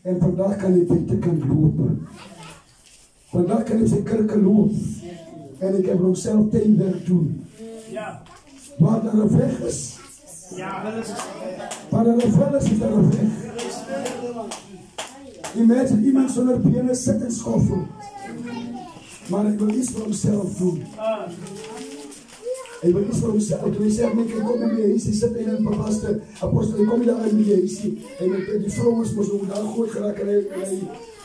En vandaag kan hij buitenkant lopen. Vandaag kan hij zijn kerken lopen. En ik heb nog zelf tuinwerk doen. Waar er een weg is. Waar er een vel is er een weg. Imagine iemand zonder benen zit en schoffelt. Maar hij wil iets voor hemzelf doen. Hij wil iets voor hemzelf. Toen hij zegt, ik kom in mijn huis, hij zit in een verwaste apostel, ik kom niet daar in mijn huis. En die vrouw is maar zo daar gooit geraakt en hij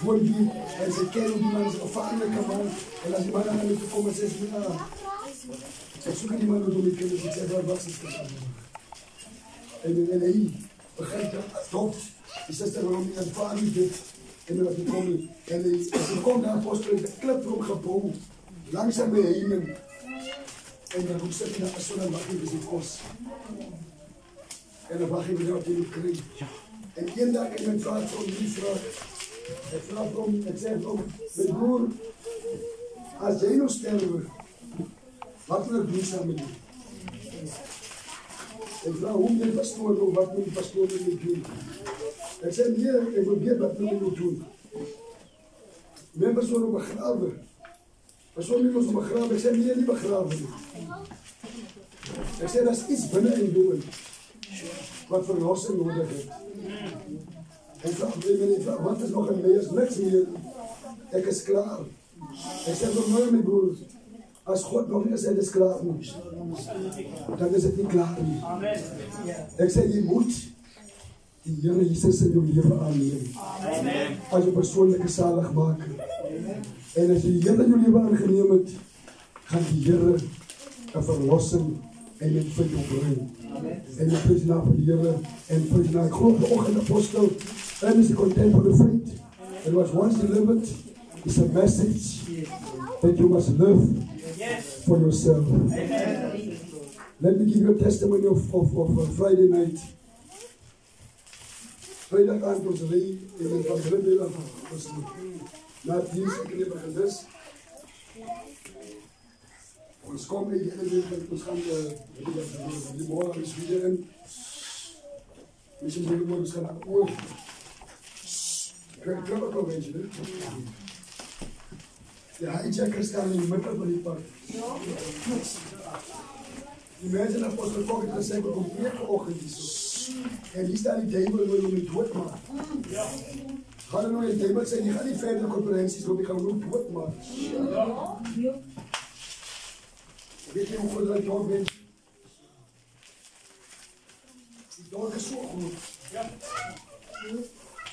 woont hier. En ze kennen die man, is een gevaarlijke man. En als die man naar hem toe komt en zegt, ik zoek die man door die kinderen, ik zeg, wat is het? En hij begrijpt dat, top. Die zegt, waarom niet, het vader niet dit. En dan kom ik. En ze komt naar de apostel, ik klep voor hem gebouwd. Langzaam mee heen. En dan roept ze naar zo, dan wacht je zijn kost. En dan wacht je weer op die kring. En één dag in mijn vraag van die vraag. Ik vraag om, ik zeg om, mijn broer, als jij nog sterven, wat wil ik doen samen met je? Ik vraag hoe mijn pastoor doen, wat mijn pastoor wil doen. Ik zeg, nee, ik wil meer wat wil ik doen. Mijn pastoor wil begraven. Pastoor wil ons begraven. Ik zeg, nee, niet begraven. Ik zeg, dat is iets binnen in doen. Wat verlossing nodig heeft. En vraag, wat is nog een meer? Niks meer. Ik is klaar. Ik zeg nog nooit, mijn broer. Als God nog niet zegt, het is klaar niet. Dan is het niet klaar niet. Ik zeg, je moet die Heer Jezus in je leven aannemen. Als je persoonlijke zalig maken. En als je die Heer in je leven aangenomen hebt, gaat die Heer een verlossing en een voor jou brengen. En je prijs naam van de Heer en prijs naam. Ik geloof de ochtend apostel. En is de content for the faith. It was once delivered. It's a message that you must live for yourself. Let me give you a testimony of Friday night. Vrijdag aan ons rij en ik van Grimdeel af. Na het dienst, ik heb gezegd. Ons komt in ons gaan de morgen is weer in. Misschien zullen we ons gaan naar de oor. Ik krijg het ook al een beetje, hè? De hijackers staan in de midden van die pad. Die mensen naar Apostel Kok het gezegd, we komen elke ochtend hier zo. En hier staat die duivel en wil je niet doodmaken. Ga er nog in de duivel zijn, die gaan niet verder conferenties lopen, die gaan we ook doodmaken. Weet je hoe goed dat dorp bent? Die dorp is zo goed.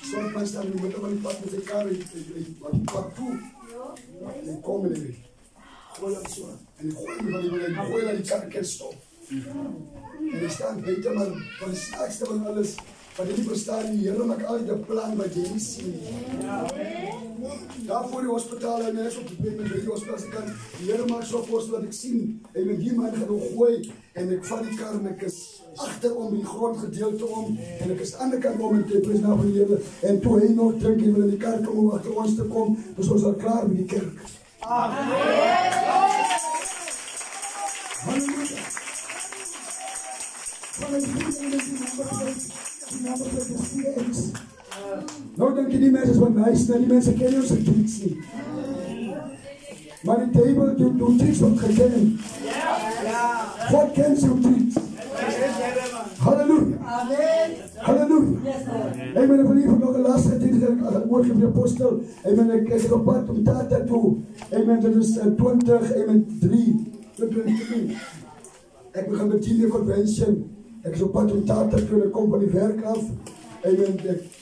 Sommige mensen staan in de midden van die pad met elkaar en die pad toe. En die komen er weer. Gooi dat zo. En die gooi naar die kerkstop. En die staan buiten, maar van de sterkste van alles, van die verstaan die Heer maakt altijd de plan wat jy nie sien. Daar voor die hospitaal en mensen op de plek met die hospitaal, die Heer maakt zo voorstel dat ik zie. En met die man gaan gooi en ik vat die kar en ik is achterom die grondgedeelte om en ik is aan de andere kant om en ik prijs naam van die Heer. En toen hij nog drink en wil in die kerk komen om achter ons te komen, dus ons al klaar met die kerk. Amen. Halleluja. Nou denk je die mensen is wat nice, die mensen kennen onze tricks niet. Maar die table doet tricks wat gekend. God kent zijn tricks. Halleluja. Halleluja. Ik ben vanavond nog een laatste tijd aan het woord van de apostel. Ik heb op pad om Tata toe. Ik ben dus 20, ik ben 3. Ik begin met 10 convention. Ik is op pad om Tata toe, ik kom van die werk af. Ik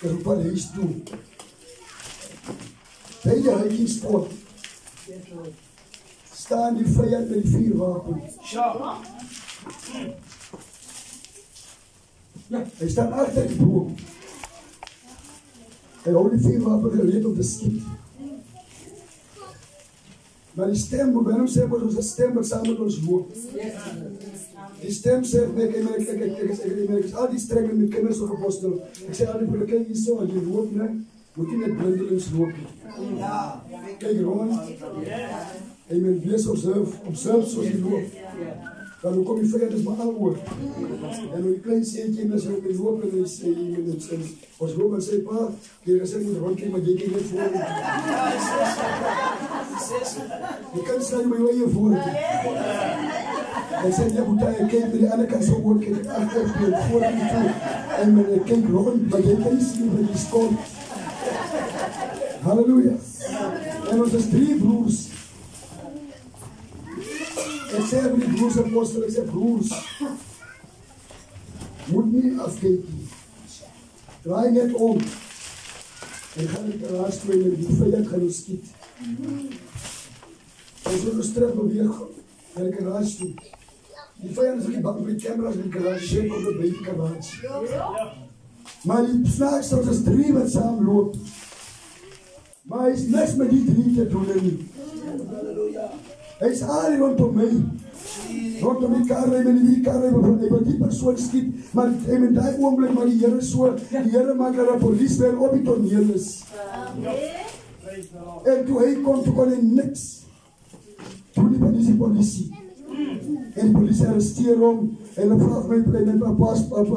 is op pad huis toe. Bij de hiking spot staan die vijand met die 4 wapens. Ja, hij staat achter die boom. Hij houdt die 4 wapens gereed om te schieten. Maar die stem, hoe bij hem zeggen we, onze stem wordt samen met ons loopt. Die stem zegt, ik is al die streng met mijn kinderen zo gepostel. Ik zeg al die voor de kinderen hier zo, als je loopt, moet je net blindelings lopen. Kijk rond. En je bent wees op zelf zoals je loopt. Dan hoe kom die vyand is maar al oor. En hoe die klein seentjie en as hy op die loop en hy sê, ons loop en sê, pa, jy gesê moet rondkie, maar jy kan net voor. Jy kan sê my eie voor. En sê, jy moet daar kyk by die ander kant so oor, kyk agter en voor en toe. En men kyk rond, maar jy kan nie sien wat die skort. Halleluja. En ons is 3 broers. Ek sê vir die broers apostel, ek sê broers, moet nie afkyk nie. Draai net om. En gaan in die garage toe en die vyand gaan ons skiet. Ons moet ons terug beweeg in die garage toe. Die vyand is nie bang vir die cameras in die garage, sê kom by die garage. Maar die snaaks ons is 3 wat saam loop. Maar hy is niks met die 3 te doen nie. Hy is al rondom my. Rondom die kar, hy met die kar, hy wil die persoon skiet, maar hy met die oomblik, maar die Here so, die Here maak dat die polisie weer op die toneel is. En toe hy kom, toe kon hy niks. Toe die polisie. En die polisie arresteer hom, en hy vraag my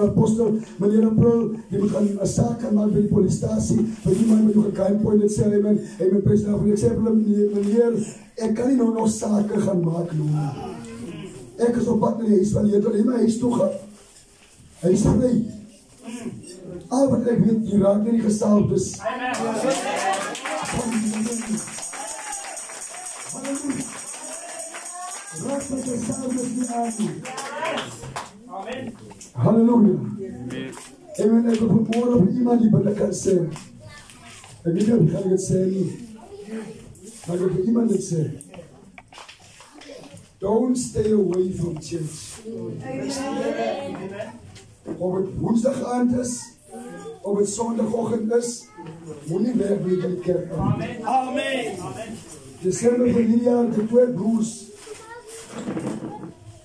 apostel, meneer April, jy moet gaan 'n saak gaan maak by die polistasie, vir die man met die crime point, en sê hy met president, ek sê vir hom, meneer, ek kan nie nou nog sake gaan maak nou. Ek is op pad na die huis van die Here, hy my huis toe gaan. Hy is vry. Al wat ek weet, die raak nie gesalfdes. Halleluja. Raak met gesalfdes nie aan nie. Amen. Halleluja. Amen. Ek wil vanmorgen op iemand die binne kan sê. Ek weet nie of ek het sê nie. Maar ek wil iemand het sê. Don't stay away from church. Of het woensdag aand is, of het sondagoggend is, moet nie wegbleek in die kerk. Amen. Desember van hierdie jaar, die 2 broers,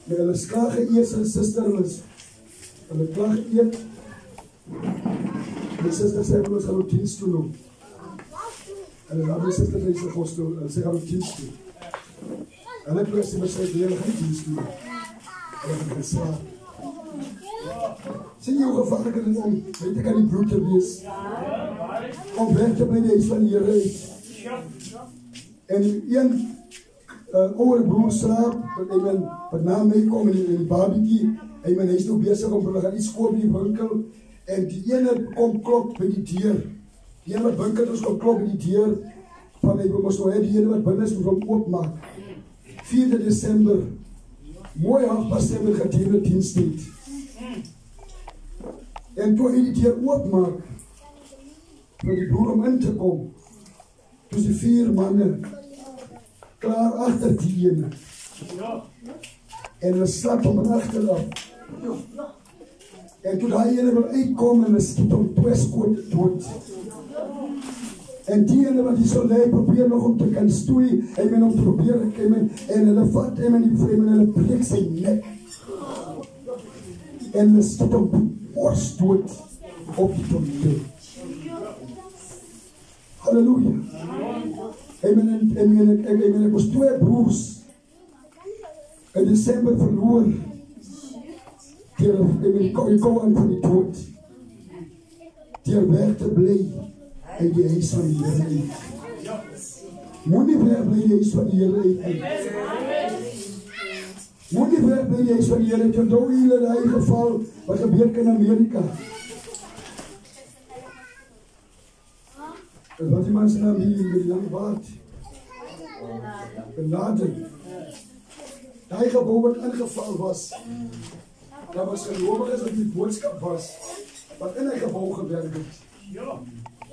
met hulle klaar geëet, en sister is, hulle klaar geëet, die sister sê, ons gaan op dienst toe noem. En dan die sister sê, gaan op dienst toe. En ek was die besluit, die hele gaan dienst doen. En ek het geslaap. Sien jy hoe gevaarlik het om, weet ek aan die bloed te wees, om weg te by die huis van die Here uit. En een oude broer slaap, wat na my kom in die barbecue, hy is nou bezig om te gaan iets koop in die winkel, en die ene kom klop by die deur. Die ene wat winkel is, kom klop by die deur, van hy moest nou die ene wat binnen is, moet hom oopmaak. 4 Desember, mooi 7:30 gedurende diensttijd. En toe hy die deur oopmaak, vir die broer om in te kom, toe die 4 manne, klaar achter die ene. En hulle slap hom in achteraf. En toe die ene wil uitkom, en hulle skiet hom 2 skote dood. En die ene wat die so leid, probeer nog om te kan stoei, en om te probeer, en hulle vat hem in die vreemd, en hulle breek sy nek. En hulle skiet hom oorstoot op die toneel. Halleluja. En ek was 2 broers in Desember verloor, die kou aan van die dood, die weg te bly, en die huis van die Here uit. Moet nie weg by die huis van die Here uit. Moet nie weg by die huis van die Here uit. Onthou julle die geval wat gebeur in Amerika. En wat die man se naam hier met die lang baard? Benaden. Die gebou wat ingeval was. Daar was gelowiges wat die boodskap was, wat in 'n gebou gewerk het.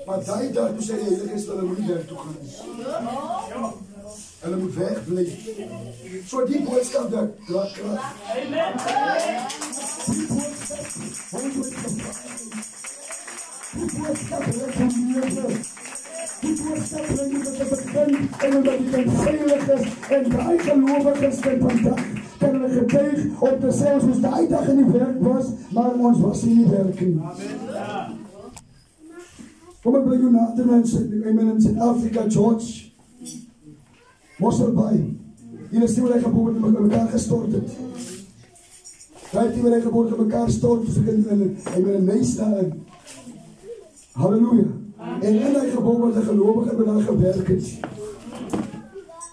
Maar die daar toe sê die Heilige Gees, hulle moet nie daar toe gaan nie. Hulle moet wegbly. So die boodskap dat krag. Amen. Die boodskap, die boodskap bring jy dat het begin, en dat jy kan veilig is, en die gelowiges kan vandag, kan hulle getuig, om te sê, ons die dag in die werk was, maar ons was nie in die werk nie. Amen. Kom ek bring jou nader in Suid-Afrika, George Mosselbaai. Hier is die wat hy geboor met mekaar gestort het. 15 wanneer hy geboorte mekaar stort, dus ek in een neus daarin. Halleluja. En in hy geboorte was 'n gelowige wat daar gewerk het.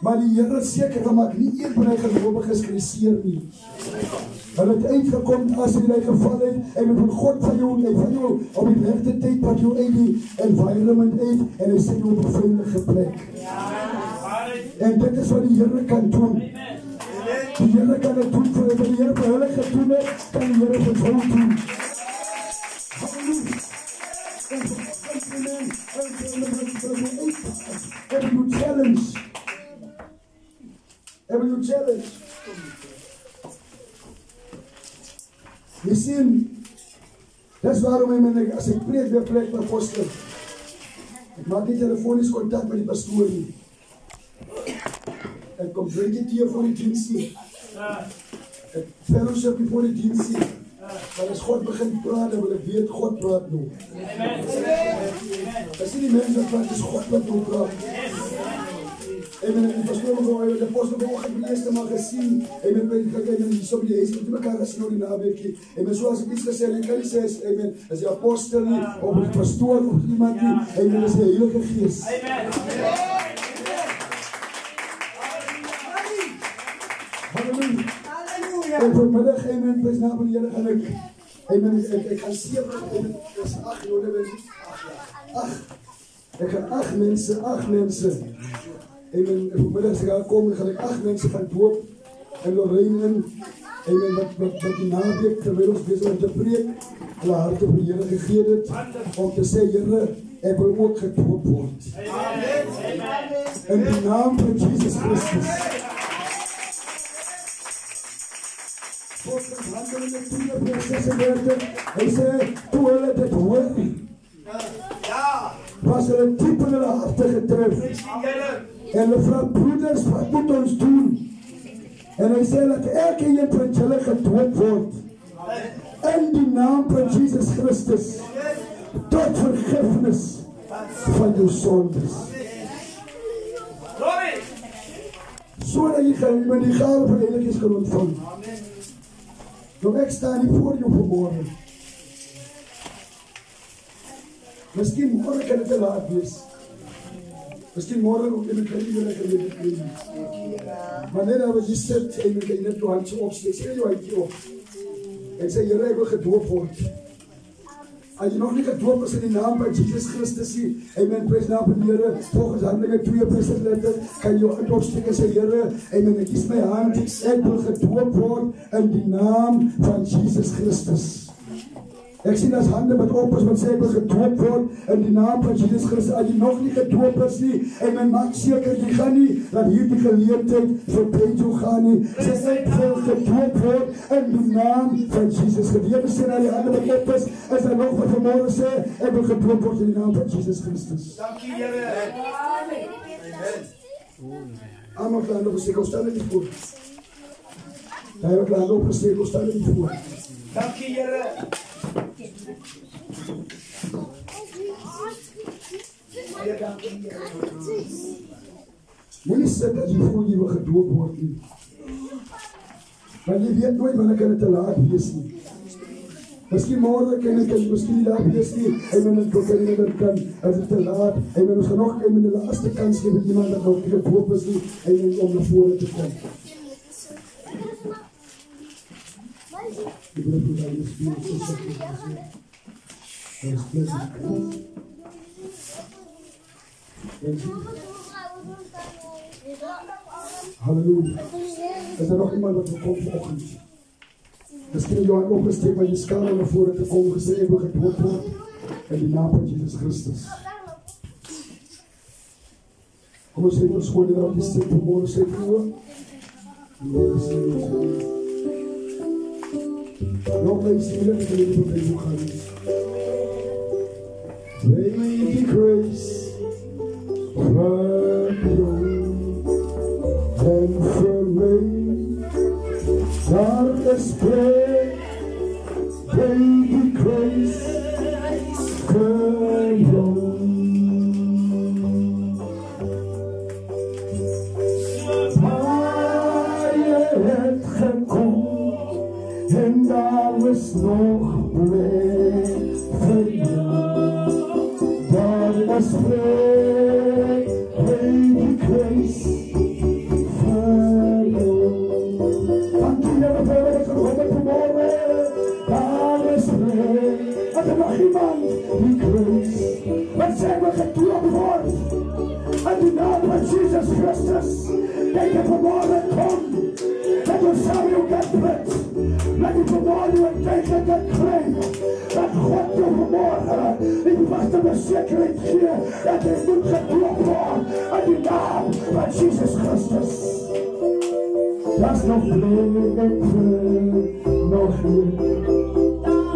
Maar die Here het seker gemaak, nie een van hy gelowiges geseer nie. Hulle het uitgekom as hy geval het, en met van God van jou op die regte tyd wat jou uit die environment uit, en hy sê jou op 'n veilige plek. En dit is wat die Here kan doen. Die Here kan het doen vir die Here vir hulle gedoen het, kan die Here vir jou doen. Halleluja. Have you challenge? Have you challenge? Jy sien, dis waarom as ek preek weer plek my poster. Ek maak nie telefonies kontak met die pastoor nie. Ek kom drink die tee voor die dienst nie. Ek fellowship nie voor die dienst nie. Maar as God begin praat, dan wil ek weet, God praat nou. As nie die mense praat, is God wat nou praat. En die pastoor het die apostel vanoggend die eerste maal gesien. En die so die huis met mekaar gesien oor die naweekie. En soos ek iets gesê, jy kan nie sê as die apostel nie, of die pastoor of iemand nie, en is die Heilige Gees. Halleluja. En vanmiddag, wees na van die Here gaan ek gaan 7, dis 8 jode, ek gaan 8 mense, en vanmiddag as ek daar kom, gaan ek 8 mense gaan doop, en Lorraine, en wat die naweek, terwyl ons bezig om te preek, hulle harte vir die Here gegee het, om te sê, Here, ek wil ook gedoop word. In die naam van Jesus Christus. God het handen in die 2:36, hy sê, toe hulle dit hoor, was hulle diep in hulle harte getref. En hulle vraag, broeders, wat moet ons doen? En hy sê, dat elke een van julle gedoop word, in die naam van Jesus Christus, tot vergifnis van jou sondes. So dat jy met die gave van Heilige Gees kan ontvang. Nou ek sta nie voor jou vanmorgen. Miskien morgen kan het te laat wees. Miskien morgen ook in het leven dat ek het weet. Maar net as jy sit en jy net jou handje opsteek, sê jou handje op. En sê, Here, ek wil gedoop word. As jy nog nie gedoop is in die naam van Jesus Christus, amen, prys naam van die Here, volgens Handelinge 2:30, kan jy jou hand opsteek en sê, Here, amen, ek kies my hand, ek wil gedoop word in die naam van Jesus Christus. Ek sien as hande wat op is, wat sê ek wil gedoop word in die naam van Jesus Christus. As jy nog nie gedoop is nie, en men maak seker, jy gaan nie, dat hier die geleentheid verby jou gaan nie. Sê ek wil gedoop word in die naam van Jesus Christus. Jy sê dat die hande wat op is daar nog wat vanmorgen sê, ek wil gedoop word in die naam van Jesus Christus. Dankie, Here. Allemaal klaar opgesteek, ons stel dit voor. Daar hebben we klaar opgesteek, ons stel dit voor. Dankie, Here. Moenie sit as jy voel jy wil gedoop word nie. Want jy weet nooit wanneer kan het te laat wees nie. Miskien morgen kan jy miskien nie daar wees nie. En dan kan as het te laat. En dan ons gaan nog die laaste kans gee met iemand dat nog nie gedoop is nie. En om na vore te kom. Ik wil het aan de spieren zo zeggen. Dat is plezier. Halleluja. Is er nog iemand wat er komt vanochtend? Misschien jou hand opgesteekt, maar je schaam naar voren te komen, gezegd wil gedood worden. In de naam van Jezus Christus. Kom eens even schoon dat die stil vanmorgen zegt hoor. Nog eens hier en ik wil even bij jou gaan. Lady Grace, from and from me, darkest place, Lady Grace, from I had come and I Baby grace. Dank u Heer voor wat er komt vanmorgen. Daar is vrede. En er mag iemand die grace. Wat zijn we geklopt wordt. En de naam van Jezus Christus. Dat je vanmorgen komt. Dat we samen elkaar brengt. Dat je vanmorgen een degelijke krijgt. Dat God je vanmorgen die vaste verzekering geeft. Dat je moet geklopt worden. En de naam van Jezus Christus. Dat is nog vrede, nog niet.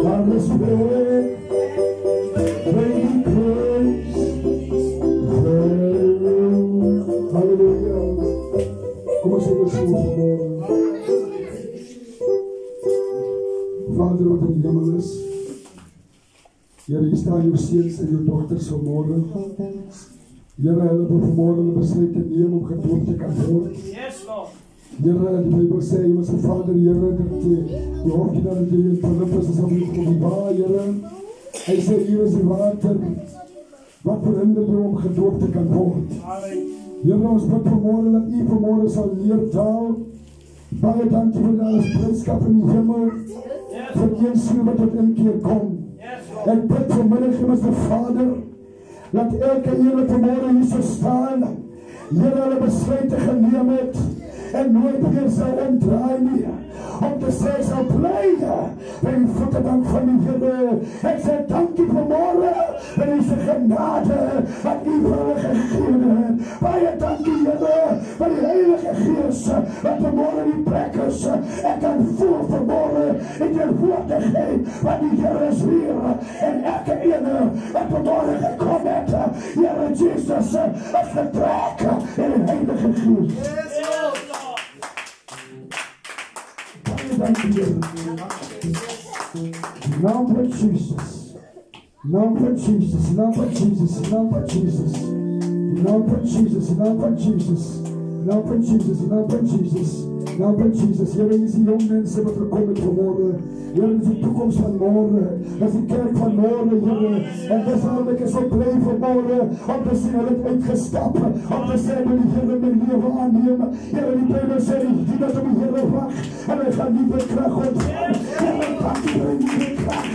Dat is vrede, baby grace. Halleluja. Kom eens even zo vanmorgen. Vader wat in de hemel is. Heer, hier staan uw ziens en uw dochters vanmorgen. Heer, help me vanmorgen een besluit te nemen om gedoopt te kan worden. Yes, Lord. Heer, de Bijbel zei, je was een vader, Heer, dat je hoofdje naar de deur Philippus is om die waar, Heer. Hij zei, hier is die water. Wat verhindert u om gedoopt te kan worden? Heer, ons bid vanmorgen dat u vanmorgen zal neertaal. Baie dankie vir alles vriendskap in die hemel. Vir een siel wat tot een keer kom. Ek bid vanmiddag, Hemelse Vader, laat elke een wat vanmorgen hier so staan, Heer, hulle besluite geneem het en nooit weer sal omdraai nie. Om te sê, sal bly by die voetebank van die Here. Ek sê dankie vanmorgen vir die genade wat u vir hulle gegee het. Baie dankie, Here, vir die Heilige Gees wat vanmorgen die plek is. Ek kan voel vanmorgen in die woorde gee wat die Here is hier. En elke ene wat vanmorgen gekom het, Here Jesus, is getrek in die Heilige Gees. Thank you. Naam van Jesus. Naam van Jesus. Naam van Jesus. Naam van Jesus. Naam van Jesus. Naam van Jesus. Naam van Jesus. Naam van Jesus. Naam van Jesus. Here, is die jong mense wat gekom het vanmorgen. Here, is die toekomst van morgen. Dat is die kerk van morgen, Here. En daarom ek is so blij vanmorgen om te sien hulle het uitgestap. Om te sê dat die Here my leven aanneem. Here, die Bijbel sê die dat om die Here wacht. En hy gaan nie bekrag ontvang. Here, dankie vir die bekrag.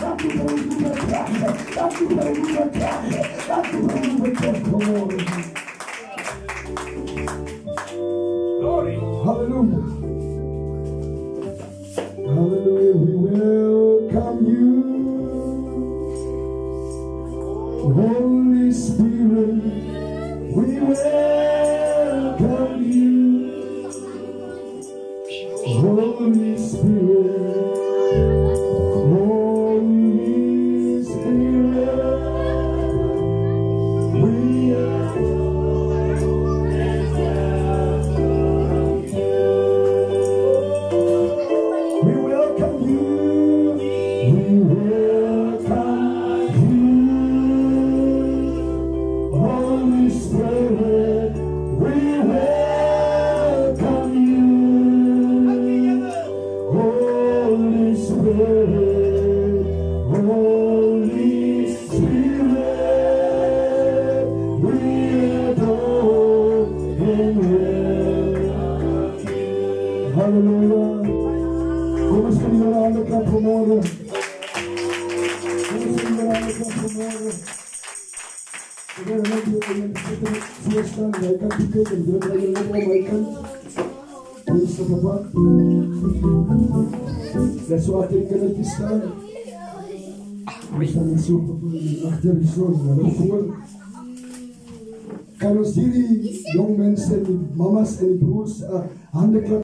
Dankie vir die bekrag. Dankie vir die bekrag. Dankie vir die bekrag vanmorgen. Glory. Hallelujah. Hallelujah. We welcome you, Holy Spirit. We welcome you, Holy Spirit. Holy Spirit. We That's why I think at this time. We staan so agter die son, hulle voor. Kan ons hierdie jong mense en die mamas en die broers hande klap